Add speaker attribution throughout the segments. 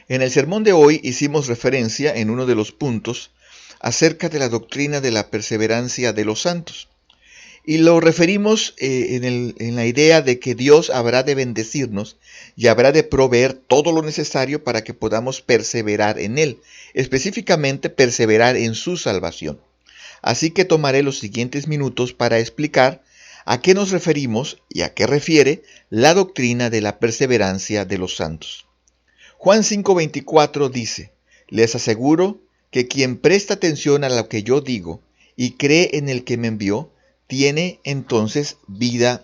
Speaker 1: En el sermón de hoy hicimos referencia en uno de los puntos acerca de la doctrina de la perseverancia de los santos. Y lo referimos en la idea de que Dios habrá de bendecirnos y habrá de proveer todo lo necesario para que podamos perseverar en Él, específicamente perseverar en su salvación. Así que tomaré los siguientes minutos para explicar a qué nos referimos y a qué refiere la doctrina de la perseverancia de los santos. Juan 5:24 dice: les aseguro que quien presta atención a lo que yo digo y cree en el que me envió, tiene entonces vida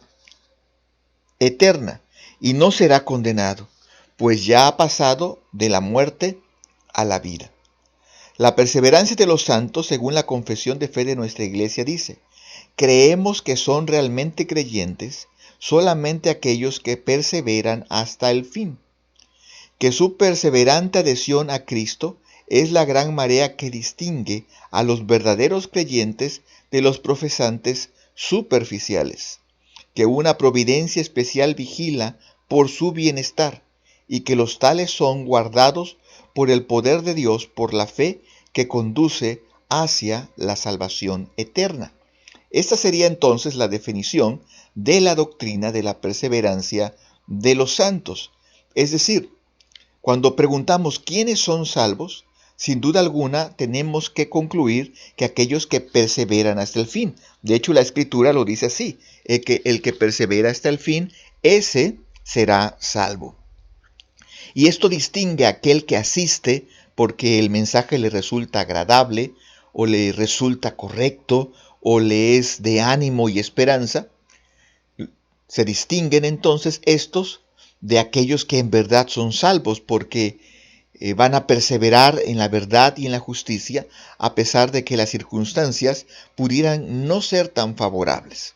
Speaker 1: eterna y no será condenado, pues ya ha pasado de la muerte a la vida. La perseverancia de los santos, según la confesión de fe de nuestra iglesia, dice: creemos que son realmente creyentes solamente aquellos que perseveran hasta el fin, que su perseverante adhesión a Cristo es la gran marea que distingue a los verdaderos creyentes de los profesantes superficiales, que una providencia especial vigila por su bienestar y que los tales son guardados por el poder de Dios por la fe que conduce hacia la salvación eterna. Esta sería entonces la definición de la doctrina de la perseverancia de los santos. Es decir, cuando preguntamos quiénes son salvos, sin duda alguna tenemos que concluir que aquellos que perseveran hasta el fin. De hecho, la Escritura lo dice así: el que persevera hasta el fin, ese será salvo. Y esto distingue a aquel que asiste porque el mensaje le resulta agradable, o le resulta correcto, o le es de ánimo y esperanza. Se distinguen entonces estos de aquellos que en verdad son salvos, porque van a perseverar en la verdad y en la justicia, a pesar de que las circunstancias pudieran no ser tan favorables.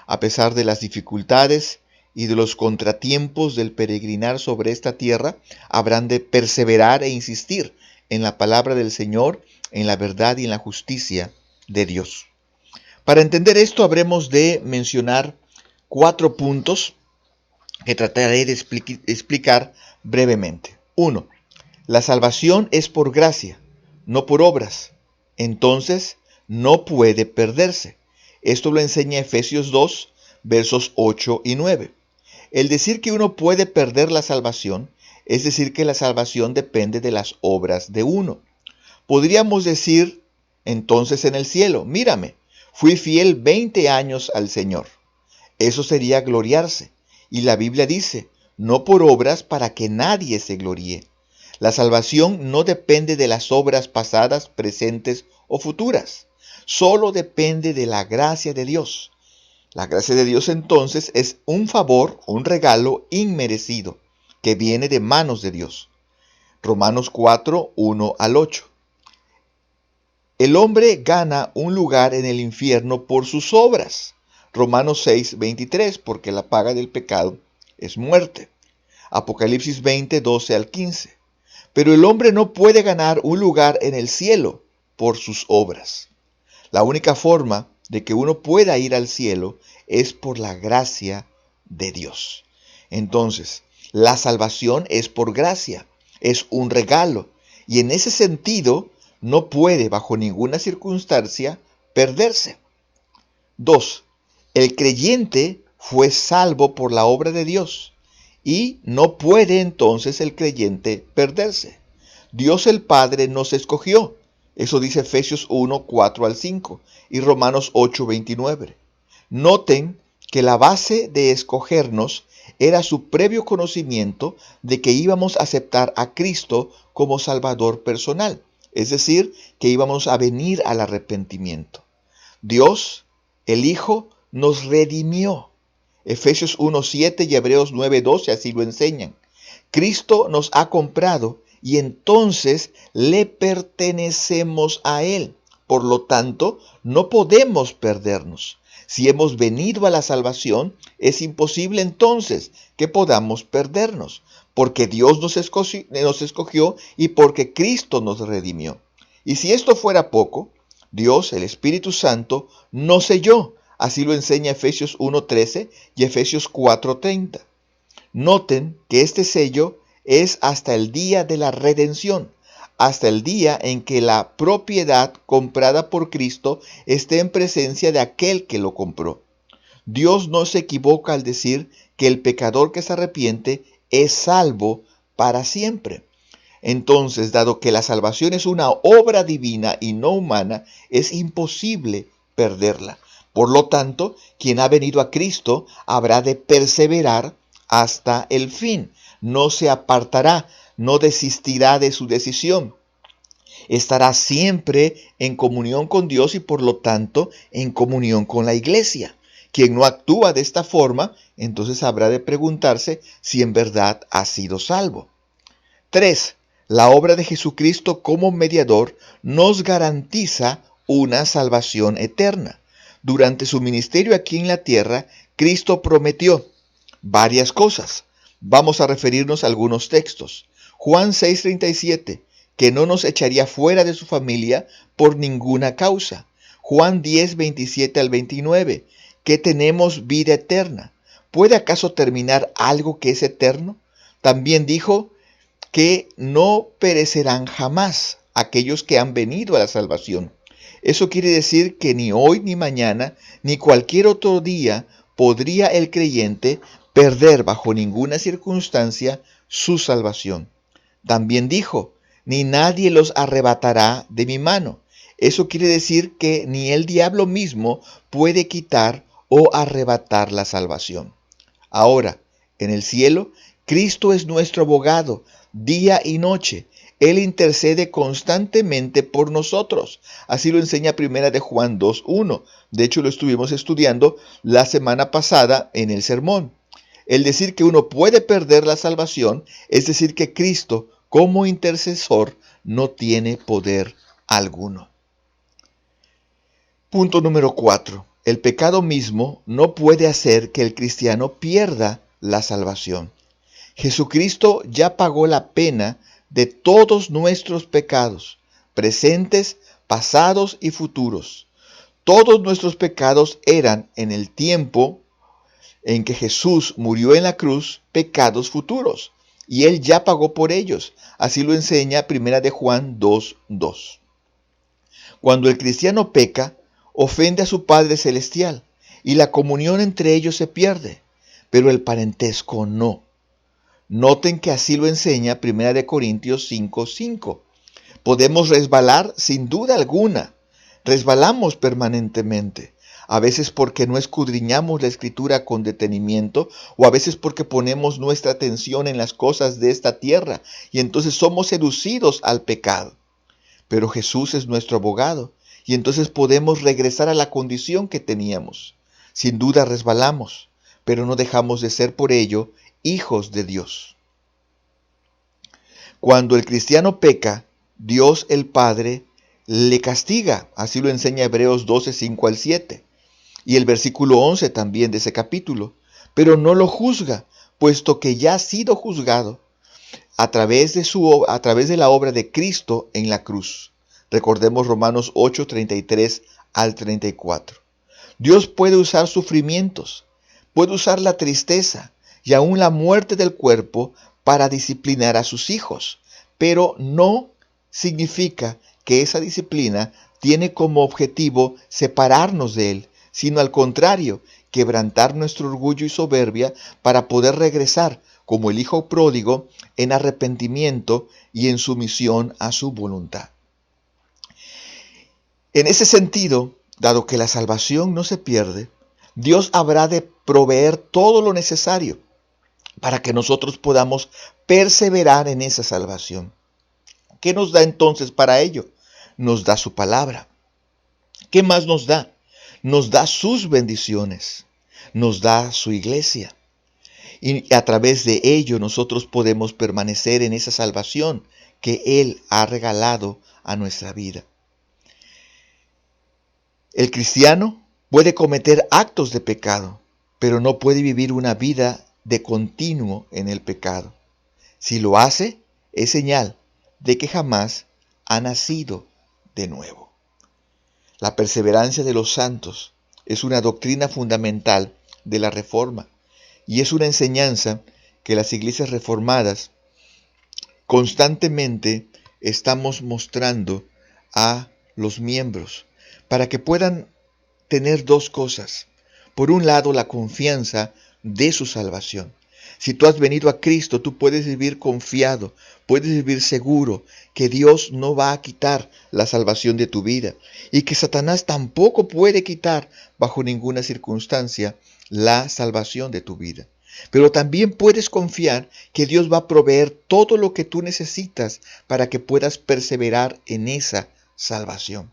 Speaker 1: A pesar de las dificultades y de los contratiempos del peregrinar sobre esta tierra, habrán de perseverar e insistir en la palabra del Señor, en la verdad y en la justicia de Dios. Para entender esto, habremos de mencionar 4 puntos que trataré de explicar brevemente. 1. La salvación es por gracia, no por obras. Entonces, no puede perderse. Esto lo enseña Efesios 2, versos 8 y 9. El decir que uno puede perder la salvación, es decir que la salvación depende de las obras de uno. Podríamos decir entonces en el cielo: mírame, fui fiel 20 años al Señor. Eso sería gloriarse. Y la Biblia dice: no por obras para que nadie se gloríe. La salvación no depende de las obras pasadas, presentes o futuras. Solo depende de la gracia de Dios. La gracia de Dios entonces es un favor, un regalo inmerecido, que viene de manos de Dios. Romanos 4, 1 al 8. El hombre gana un lugar en el infierno por sus obras. Romanos 6, 23, porque la paga del pecado es muerte. Apocalipsis 20, 12 al 15. Pero el hombre no puede ganar un lugar en el cielo por sus obras. La única forma de que uno pueda ir al cielo es por la gracia de Dios. Entonces, la salvación es por gracia, es un regalo, y en ese sentido no puede bajo ninguna circunstancia perderse. 2. El creyente fue salvo por la obra de Dios, y no puede entonces el creyente perderse. Dios el Padre nos escogió. Eso dice Efesios 1, 4 al 5 y Romanos 8, 29. Noten que la base de escogernos era su previo conocimiento de que íbamos a aceptar a Cristo como Salvador personal, es decir, que íbamos a venir al arrepentimiento. Dios, el Hijo, nos redimió. Efesios 1:7 y Hebreos 9:12 así lo enseñan. Cristo nos ha comprado y entonces le pertenecemos a Él. Por lo tanto, no podemos perdernos. Si hemos venido a la salvación, es imposible entonces que podamos perdernos, porque Dios nos escogió y porque Cristo nos redimió. Y si esto fuera poco, Dios, el Espíritu Santo, nos selló. Así lo enseña Efesios 1:13 y Efesios 4:30. Noten que este sello es hasta el día de la redención, hasta el día en que la propiedad comprada por Cristo esté en presencia de aquel que lo compró. Dios no se equivoca al decir que el pecador que se arrepiente es salvo para siempre. Entonces, dado que la salvación es una obra divina y no humana, es imposible perderla. Por lo tanto, quien ha venido a Cristo habrá de perseverar hasta el fin. No se apartará, no desistirá de su decisión. Estará siempre en comunión con Dios y por lo tanto en comunión con la iglesia. Quien no actúa de esta forma, entonces habrá de preguntarse si en verdad ha sido salvo. 3. La obra de Jesucristo como mediador nos garantiza una salvación eterna. Durante su ministerio aquí en la tierra, Cristo prometió varias cosas. Vamos a referirnos a algunos textos. Juan 6:37, que no nos echaría fuera de su familia por ninguna causa. Juan 10:27 al 29, que tenemos vida eterna. ¿Puede acaso terminar algo que es eterno? También dijo que no perecerán jamás aquellos que han venido a la salvación. Eso quiere decir que ni hoy, ni mañana, ni cualquier otro día podría el creyente perder bajo ninguna circunstancia su salvación. También dijo, ni nadie los arrebatará de mi mano. Eso quiere decir que ni el diablo mismo puede quitar o arrebatar la salvación. Ahora, en el cielo, Cristo es nuestro abogado, día y noche. Él intercede constantemente por nosotros. Así lo enseña Primera de Juan 2:1. De hecho, lo estuvimos estudiando la semana pasada en el sermón. El decir que uno puede perder la salvación es decir que Cristo, como intercesor, no tiene poder alguno. Punto número 4. El pecado mismo no puede hacer que el cristiano pierda la salvación. Jesucristo ya pagó la pena de todos nuestros pecados, presentes, pasados y futuros. Todos nuestros pecados eran en el tiempo en que Jesús murió en la cruz, pecados futuros, y Él ya pagó por ellos. Así lo enseña Primera de Juan 2:2. Cuando el cristiano peca, ofende a su Padre Celestial, y la comunión entre ellos se pierde, pero el parentesco no. Noten que así lo enseña 1 Corintios 5:5. Podemos resbalar sin duda alguna. Resbalamos permanentemente. A veces porque no escudriñamos la Escritura con detenimiento, o a veces porque ponemos nuestra atención en las cosas de esta tierra, y entonces somos seducidos al pecado. Pero Jesús es nuestro abogado, y entonces podemos regresar a la condición que teníamos. Sin duda resbalamos, pero no dejamos de ser por ello hijos de Dios. Cuando el cristiano peca, Dios el Padre le castiga. Así lo enseña Hebreos 12:5 al 7. Y el versículo 11 también de ese capítulo. Pero no lo juzga, puesto que ya ha sido juzgado a través de la obra de Cristo en la cruz. Recordemos Romanos 8:33 al 34. Dios puede usar sufrimientos, puede usar la tristeza y aún la muerte del cuerpo para disciplinar a sus hijos, pero no significa que esa disciplina tiene como objetivo separarnos de Él, sino al contrario, quebrantar nuestro orgullo y soberbia para poder regresar como el hijo pródigo en arrepentimiento y en sumisión a su voluntad. En ese sentido, dado que la salvación no se pierde, Dios habrá de proveer todo lo necesario para que nosotros podamos perseverar en esa salvación. ¿Qué nos da entonces para ello? Nos da su palabra. ¿Qué más nos da? Nos da sus bendiciones, nos da su iglesia. Y a través de ello nosotros podemos permanecer en esa salvación que Él ha regalado a nuestra vida. El cristiano puede cometer actos de pecado, pero no puede vivir una vida de continuo en el pecado. Si lo hace, es señal de que jamás ha nacido de nuevo. La perseverancia de los santos es una doctrina fundamental de la Reforma y es una enseñanza que las iglesias reformadas constantemente estamos mostrando a los miembros para que puedan tener dos cosas. Por un lado, la confianza de su salvación. Si tú has venido a Cristo, tú puedes vivir confiado, puedes vivir seguro que Dios no va a quitar la salvación de tu vida y que Satanás tampoco puede quitar bajo ninguna circunstancia la salvación de tu vida. Pero también puedes confiar que Dios va a proveer todo lo que tú necesitas para que puedas perseverar en esa salvación.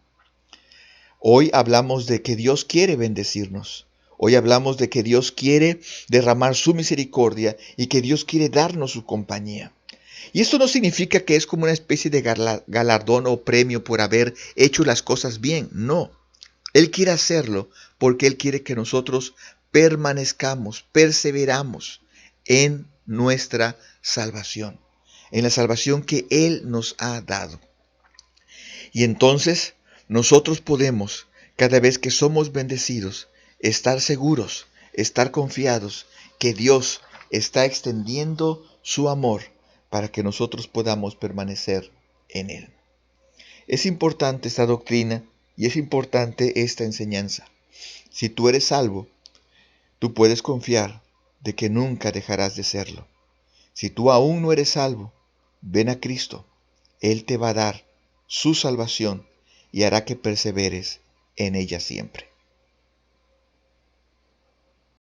Speaker 1: Hoy hablamos de que Dios quiere bendecirnos. Hoy hablamos de que Dios quiere derramar su misericordia y que Dios quiere darnos su compañía. Y esto no significa que es como una especie de galardón o premio por haber hecho las cosas bien. No. Él quiere hacerlo porque Él quiere que nosotros permanezcamos, perseveramos en nuestra salvación, en la salvación que Él nos ha dado. Y entonces nosotros podemos, cada vez que somos bendecidos, estar seguros, estar confiados que Dios está extendiendo su amor para que nosotros podamos permanecer en Él. Es importante esta doctrina y es importante esta enseñanza. Si tú eres salvo, tú puedes confiar de que nunca dejarás de serlo. Si tú aún no eres salvo, ven a Cristo. Él te va a dar su salvación y hará que perseveres en ella siempre.